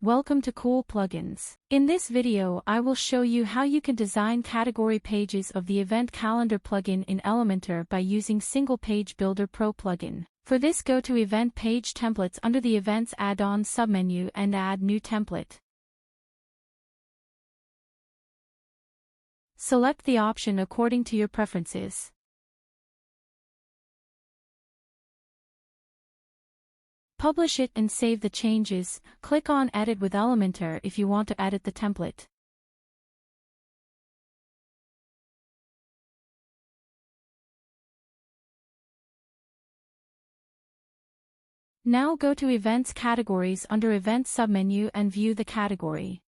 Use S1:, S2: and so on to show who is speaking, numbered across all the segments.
S1: Welcome to Cool Plugins. In this video I will show you how you can design category pages of the Event Calendar plugin in Elementor by using Single Page Builder Pro plugin. For this, go to Event Page Templates under the Events add-on submenu and add New Template. Select the option according to your preferences. Publish it and save the changes. Click on Edit with Elementor if you want to edit the template. Now go to Events Categories under Events submenu and view the category.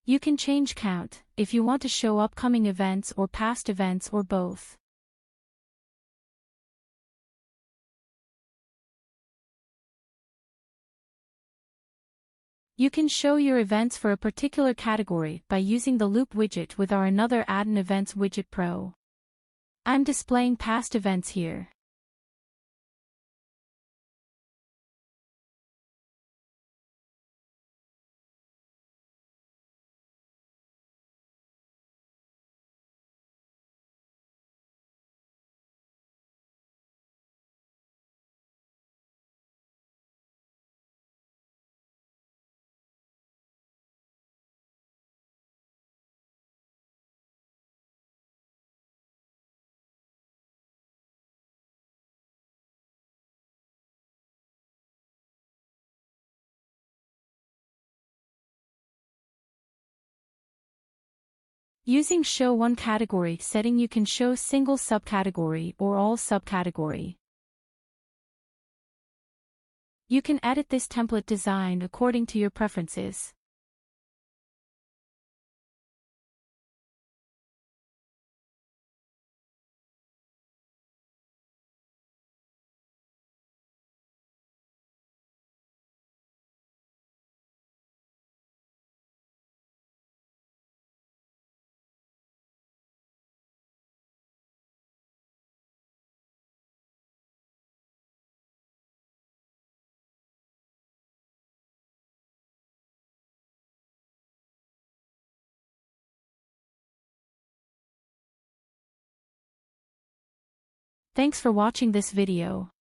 S1: You can change count if you want to show upcoming events or past events or both. You can show your events for a particular category by using the loop widget with our another Add an Events widget Pro. I'm displaying past events here. Using Show One Category setting, you can show single subcategory or all subcategory. You can edit this template design according to your preferences. Thanks for watching this video.